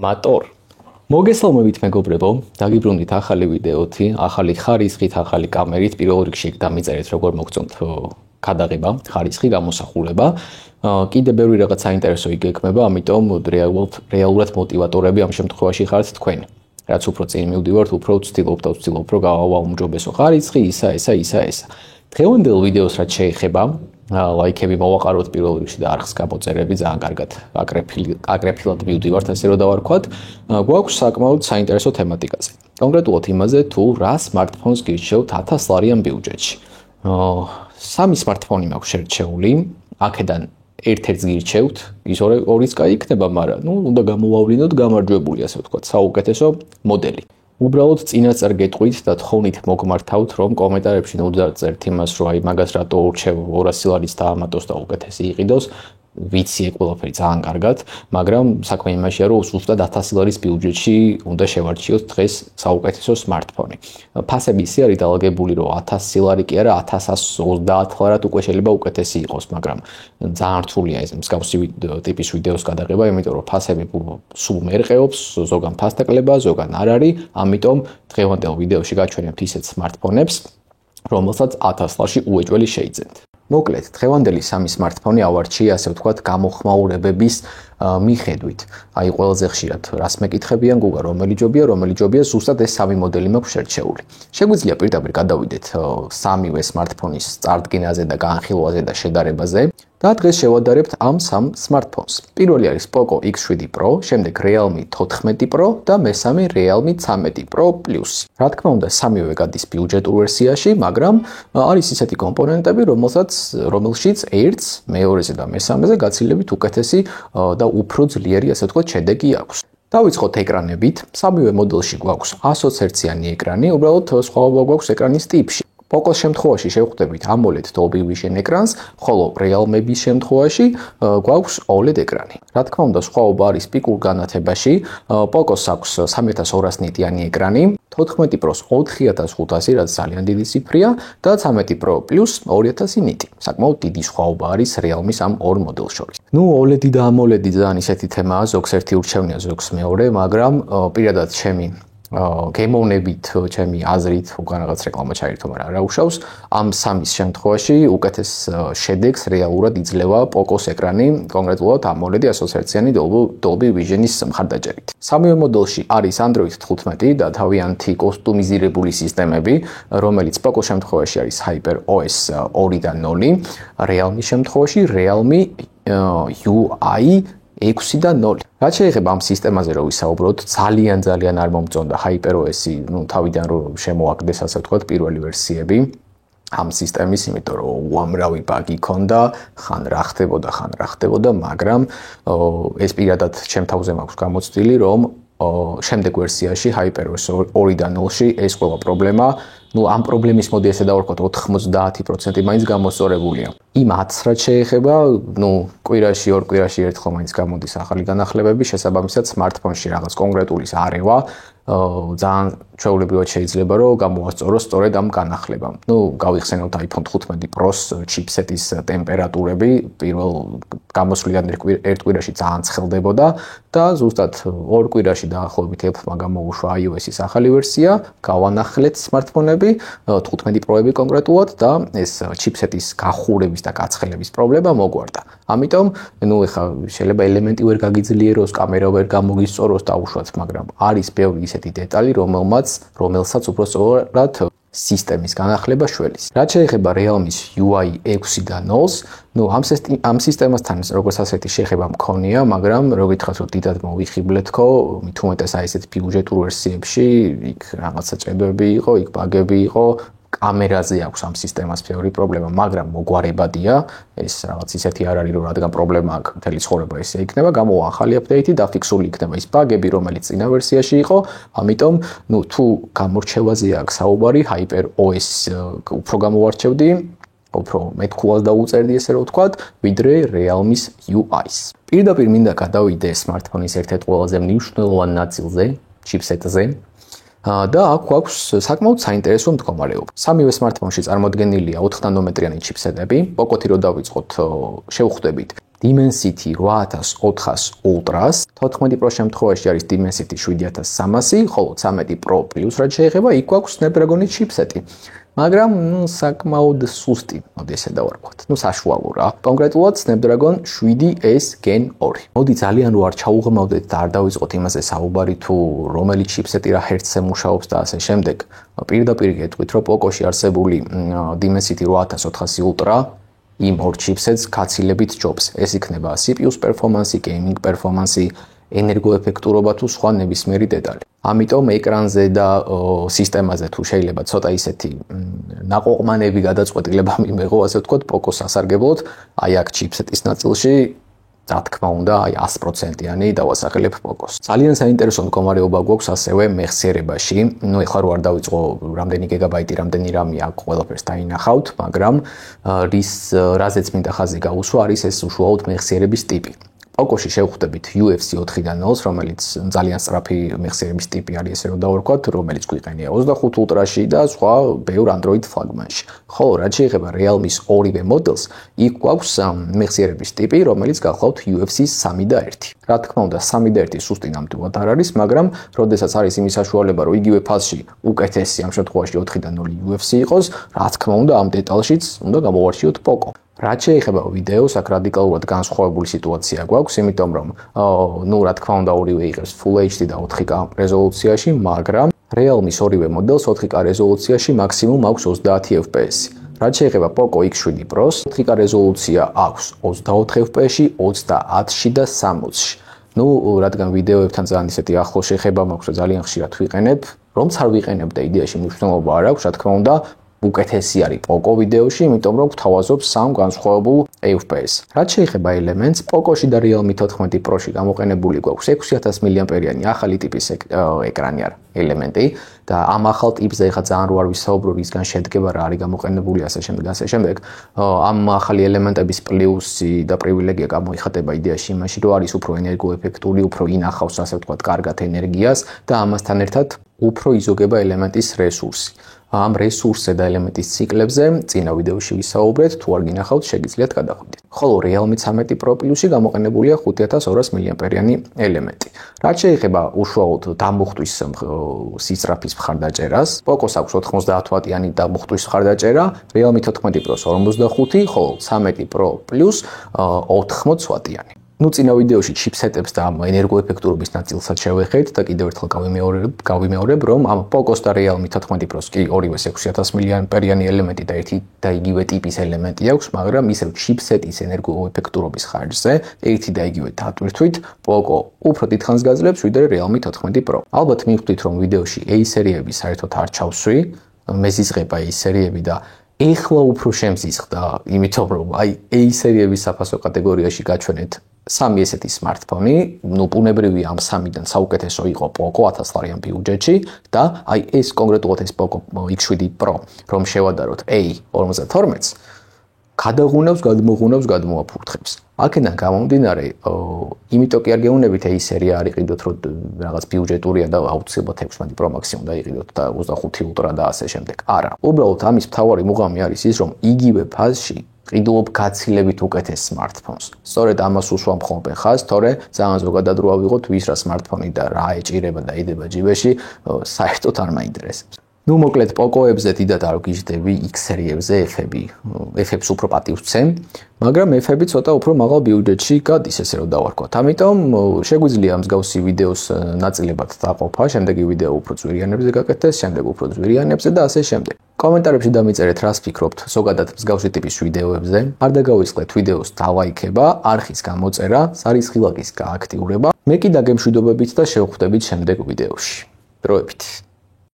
Motor. მოგესალმებით მეგობრებო, დაგიბრუნდით ახალი ვიდეოთი, ახალი ხარისხით, ახალი კამერით, პირველ რიგში დამიწერეთ როგორ მოგწონთ გადაღება, ხარისხი, გამოსახულება. კიდე ბევრი რაღაც საინტერესო იგექმება, ამიტომ რეალურად მოტივატორები ამ შემთხვევაში ხართ თქვენ. რაც უფრო წინ მივდივართ, უფრო ვცდილობ რომ გავაუმჯობესო ხარისხი, ისა. დღევანდელ ვიდეოს რაც შეეხება, ლაიქები მოვაყაროთ პირველ რიგში და არხს გამოწერები ძალიან კარგად აგრეფილად მივდივართ, ასე რომ დავარქვათ. გვაქვს საკმაოდ საინტერესო თემატიკაზე. კონკრეტულად იმაზე, თუ რა smartphones გირჩევთ 1000 ლარიან ბიუჯეტში. სამი smartphone მაქვს შერჩეული, აქედან ერთ-ერთს გირჩევთ, ის ორიც კაი იქნება, მაგრამ უნდა გამოვავლინოთ გამარჯვებული, ასე ვთქვათ, საუკეთესო მოდელი. უბრალოდ წინასწარ გეტყვით და თხოვნით მოგმართავთ, რომ კომენტარებში დაწერთ იმას, რომ აი მაგას რატო ურჩევ 200 ლარის დაამატოს და უკეთესი იყიდოს. ვიცი ყველაფერი ძალიან კარგად, მაგრამ საქმე იმაშია, რომ უბრალოდ 1000 ლარის ბიუჯეტში უნდა შევარჩიოთ დღეს საუკეთესო smartphone. ფასები ისე არის დალაგებული, რომ 1000 ლარი კი არა, 1130 ლარად უკვე შეიძლება უკეთესი იყოს, მაგრამ ძალიან რთულია ეს მსგავსი ტიპის ვიდეოს გადაღება, იმიტომ რომ ფასები სულ მერყეობს, ზოგან ფასტაკლება, ზოგან არ არის, ამიტომ დღევანდელ ვიდეოში გაჩვენებთ ისეთ smartphone-ებს, რომელსაც 1000 ლარში უეჭველი შეიძენთ. მოკლედ, დღევანდელი სამი smartphone ავარჩიე, ასე ვთქვათ, გამოხმაურებების მიხედვით. აი, ყველაზე ხშირად რას მეკითხებიან, გუგა, რომელი ჯობია, ზუსტად ეს სამი მოდელი მაქვს შერჩეული. შეგვიძლია პირდაპირ გადავიდეთ სამივე smartphone-ის წარდგენაზე და განხილვაზე და შედარებაზე და დღეს შევადარებთ ამ სამ smartphones. პირველი არის Poco X7 Pro, შემდეგ Realme 14 Pro და მესამე Realme 13 Pro Plus. რა თქმა უნდა, სამივე გადის ბიუჯეტურ ვერსიაში, მაგრამ არის ისეთი კომპონენტები, რომელშიც ერთს, მეორეზე და მესამეზე გაცილებით უკეთესი და უფრო ძლიერი, ასე ვთქვათ, შედეგი აქვს. დავიწყოთ ეკრანებით. სამივე მოდელში გვაქვს 120 ჰერციანი ეკრანი, უბრალოდ სხვაობა გვაქვს ეკრანის ტიპში. Poco-s შემთხვევაში შევხვდებით AMOLED Dolby Vision ეკრანს, ხოლო Realme-ის შემთხვევაში გვაქვს OLED ეკრანი. რა თქმა უნდა, სხვაობა არის პიკურ განათებაში. Poco-s აქვს 3200 ნიტიანი ეკრანი, 14 Pro-s 4500, რაც ძალიან დიდი ციფრია და 13 Pro Plus 2000 ნიტი. საკმაოდ დიდი სხვაობა არის Realme-ის ამ ორ მოდელს შორის. OLED და AMOLED ძალიან ისეთი თემაა, ზოგს ერთი ურჩევნია, ზოგს მეორე, მაგრამ პირადად ჩემი გემოვნებით, ჩემი აზრით, უკან რაღაც რეკლამა ჩაირთო, მაგრამ რა უშავს, ამ სამის შემთხვევაში უკეთეს შედეგს რეალურად იძლევა Poco-s ეკრანი, კონკრეტულად AMOLED 120 ჰერციანი Dolby Vision-ის მხარდაჭერით. სამივე მოდელში არის Android 15 და თავიანთი კუსტომიზირებული სისტემები, რომელიც Poco-s შემთხვევაში არის HyperOS 2.0, Realme-ის შემთხვევაში Realme UI 6.0. რაც შეეხება ამ სისტემაზე რომ ვისაუბროთ, ძალიან არ მომწონდა HyperOS-ი, თავიდან რომ შემოაგდეს, ასე ვთქვათ, პირველი ვერსიები ამ სისტემის, იმიტომ რომ უამრავი ბაგი ჰქონდა, ხან რა ხდებოდა, მაგრამ ეს პირადად ჩემ თავზე მაქვს გამოცდილი, რომ შემდეგ ვერსიაში HyperOS 2.0-ში ეს ყველა პრობლემა, ამ პრობლემის მოდი ესე დავარქვათ 90% მაინც გამოსწორებულია. იმ 1000 რაც შეეხება, კვირაში, ორ კვირაში ერთხელ მაინც გამოდის ახალი განახლებები, შესაბამისად smartphone-ში რაღაც კონკრეტულის არევა ძალიან ჩვეულებრივად შეიძლება რომ გამოვასწოროს სწორედ ამ განახლებამ. გავიხსენოთ iPhone 15 Pro-s chipset-ის ტემპერატურები პირველ გამოსვლიდან ერთ კვირაში ძალიან ცხელდებოდა და ზუსტად ორ კვირაში დაახლოებით Apple-მა გამოუშვა iOS-ის ახალი ვერსია, გავანახლეთ smartphone-ები, 15 Pro-ები კონკრეტულად და ეს chipset-ის გახურების და გაცხელების პრობლემა მოგვარდა. ამიტომ, ეხლა შეიძლება ელემენტი ვერ გაგიძლიეროს, კამერა ვერ გამოგისწოროს დაუშვათ, მაგრამ არის ბევრი ისეთი დეტალი, რომელსაც უბრალოდ სისტემის განახლება შველის. რაც შეეხება Realme-ის UI 6.0-ს, ამ სისტემასთან როგორც ასეთი შეხება მქონია, მაგრამ რო გითხრათ რომ დიდად მოვიხიბლეთქო, მით უმეტეს აი ესეთ ბიუჯეტურ ვერსიებში, იქ რაღაცა ჭედვები იყო, იქ ბაგები იყო, კამერაზე აქვს ამ სისტემას ბევრი პრობლემა, მაგრამ მოგვარებადია, ეს რაღაც ისეთი არ არის, რომ რადგან პრობლემა აქვს, მთელი ცხოვრება ესე იქნება, გამოვა ახალი აპდეიტი და ფიქსული იქნება ის ბაგები, რომელიც წინა ვერსიაში იყო, ამიტომ, თუ გამორჩევაზე აქვს საუბარი, HyperOS უფრო გამოვარჩევდი, უფრო მეთქულას დაუწერდი, ესე რომ ვთქვათ, ვიდრე Realme-ის UI-ს. პირდაპირ მინდა გადავიდე smartphone-ის ერთ-ერთ ყველაზე მნიშვნელოვან ნაწილზე, chipset-ზე. და აქ გვაქვს საკმაოდ საინტერესო მდგომარეობა. სამივე smartphone-ში წარმოდგენილია 4 ნანომეტრიანი chipset-ები. Poco-ი რო დავიწყოთ, შევხვდებით Dimensity 8400 Ultra-ს, 14 Pro შემთხვევაში არის Dimensity 7300, ხოლო 13 Pro Plus რაც შეეხება, იქ გვაქვს Snapdragon-ის chipset-ი. მაგრამ საკმაოდ სუსტი, მოდი ესე დავარქვათ. საშუალო რა. კონკრეტულად Snapdragon 7S Gen 2. მოდი ძალიან არ ჩაუღრმავდეთ და არ დავიწყოთ იმაზე საუბარი თუ რომელი chipset-ი რა ჰერცზე მუშაობს და ასე შემდეგ. პირდაპირ გეტყვით, რომ Poco-ში არსებული Dimensity 8400 Ultra იმ ორ chipsets გაცილებით ჯობს. ეს იქნება CPU-ს performance, gaming performance, ენერგოეფექტურობა თუ სხვა ნებისმიერი დეტალი. ამიტომ ეკრანზე და სისტემაზე თუ შეიძლება ცოტა ისეთი ნაყოყმანები გადაწყვეტილება მიმეღო, ასე ვთქვათ, Poco-ს ასარგებლოდ, აი აქ chipset-ის ნაწილში რა თქმა უნდა, აი 100%-იანი დავასახელებ Poco-ს. ძალიან საინტერესო მდგომარეობა გვაქვს ასევე მეხსიერებაში. ეხლა რო არ დავიწყო რამდენი გიგაბაიტი, რამდენი RAM-ი აქ ყველაფერს დაინახავთ, მაგრამ რაზეც მინდა ხაზი გაუსვა, არის ეს უშუალოდ მეხსიერების ტიპი. Poco-ში შევხვდებით UFC 4.0-ს, რომელიც ძალიან სწრაფი მეხსიერების ტიპი არის, ესე რომ დავარქვათ, რომელიც გვიყენია 25 Ultra-ში და სხვა ბევრ Android ფლაგმანში. ხოლო რაც შეეხება Realme-ის ორივე მოდელს, იქ გვაქვს მეხსიერების ტიპი, რომელიც გახლავთ UFC 3.1. რა თქმა უნდა, 3.1 სუსტი ნამდვილად არ არის, მაგრამ როდესაც არის იმის საშუალება, რომ იგივე ფაზში უკეთესი ამ შემთხვევაში 4.0 UFC იყოს, რა თქმა უნდა, ამ დეტალშიც უნდა გამოვარჩიოთ Poco. რაც შეეხება ვიდეოს, აქ რადიკალურად განსხვავებული სიტუაცია გვაქვს, იმიტომ რომ რა თქმა უნდა, ორივე იღებს Full HD და 4K რეზოლუციაში, მაგრამ Realme-ის ორივე მოდელს 4K რეზოლუციაში მაქსიმუმ აქვს 30 FPS. რაც შეეხება Poco X7 Pro-ს, 4K რეზოლუცია აქვს 24 FPS-ში, 30-ში და 60-ში. რადგან ვიდეოებთან ძალიან ისეთი ახლო შეხება მაქვს, რომ ძალიან ხშირად ვიყენებ, რომც არ ვიყენებ და იდეაში მნიშვნელობა არ აქვს, რა თქმა უნდა, უკეთესი არის Poco ვიდეოში, იმიტომ რომ გვთავაზობს სამ განსხვავებულ FPS. რაც შეეხება Elements, Poco-ში და Realme 14 Pro-ში გამოყენებული გვაქვს 6000 mAh-იანი ახალი ტიპის ეკრანი არის Element-ი და ამ ახალ ტიპზე ხა ძალიან რო არ ვისაუბრო, რისგან შედგება, რა არის გამოყენებული, ასე შემდეგ. ამ ახალი ელემენტების პლუსი და პრივილეგია გამოიხატება იდეაში იმაში, რომ არის უფრო ენერგოეფექტური, უფრო ინახავს, ასე ვთქვათ, კარგად ენერგიას და ამასთან ერთად უფრო იზოგება ელემენტის რესურსი. ამ რესურსზე და ელემენტის ციკლებზე წინა ვიდეოში ვისაუბრეთ, თუ არ გინახავთ, შეგიძლიათ გადახვიდეთ. ხოლო Realme 13 Pro Plus-ში გამოყენებულია 5200 mAh-იანი ელემენტი. რაც შეეხება უშუალოდ დამუხტვის სისწრაფის მხარდაჭერას, Poco-ს აქვს 90 ვატიანი დამუხტვის მხარდაჭერა, Realme 14 Pro-ს 45, ხოლო 13 Pro Plus 80 ვატიანი. წინა ვიდეოში chipset-ებს და ენერგოეფექტურობის ნაწილსაც შევეხეთ და კიდევ ერთხელ გავიმეორებ, რომ ამ Poco-ს და Realme 14 Pro-ს კი ორივე 6000 mAh-იანი ელემენტი და ერთი და იგივე ტიპის ელემენტი აქვს, მაგრამ ისევ chipset-ის ენერგოეფექტურობის ხარჯზე ერთი და იგივე დატვირთვით Poco უფრო დიდხანს გაძლებს, ვიდრე Realme 14 Pro. ალბათ მივხვდით, რომ ვიდეოში A სერიები საერთოდ არ ჩავსვი, მეზიზღება A სერიები და ეხლა უფრო შემზიზღდა, იმიტომ რომ აი A სერიების საფასო კატეგორიაში გაჩვენეთ სამი ესეთი smartphone-ი, ბუნებრივია ამ სამიდან საუკეთესო იყო Poco 1000 ლარიან ბიუჯეტში და აი ეს კონკრეტულად ეს Poco X7 Pro, რომ შევადაროთ A52-ს, გადმოაფურთხებს. აქედან გამომდინარე, იმიტომ კი არ გეუნებით A სერია არ იყიდოთ, რომ რაღაც ბიუჯეტურია და აუცილებლად 16 Pro Max-ი უნდა იყიდოთ და 25 Ultra და ასე შემდეგ. არა, უბრალოდ ამის მთავარი მუღამი არის ის, რომ იგივე ფაზში ყიდულობ გაცილებით უკეთეს smartphones. სწორედ ამას უსვამ ხოლმე ხაზს, თორე ძალიან ზოგადად რო ავიღოთ ვის რა smartphone-ი და რა ეჭირება და იდება ჯიბეში, საერთოდ არ მაინტერესებს. მოკლედ Poco-ებზე დიდად არ ვგიჟდები, X სერიებზე F-ებს უფრო პატივს ვცემ, მაგრამ F-ები ცოტა უფრო მაღალ ბიუჯეტში გადის, ესე რომ დავარქვათ. ამიტომ შეგვიძლია მსგავსი ვიდეოს ნაწილებად დაყოფა, შემდეგი ვიდეო უფრო ძვირიანებზე გაკეთდეს, შემდეგ უფრო ძვირიანებზე და ასე შემდეგ. კომენტარებში დამიწერეთ, რას ფიქრობთ ზოგადად მსგავსი ტიპის ვიდეოებზე. არ დაგავიწყდეთ ვიდეოს დალაიქება, არხის გამოწერა, სარისხი ლაიკის გააქტიურება. მე კი დაგემშვიდობებით და შევხვდებით შემდეგ ვიდეოში. დროებით.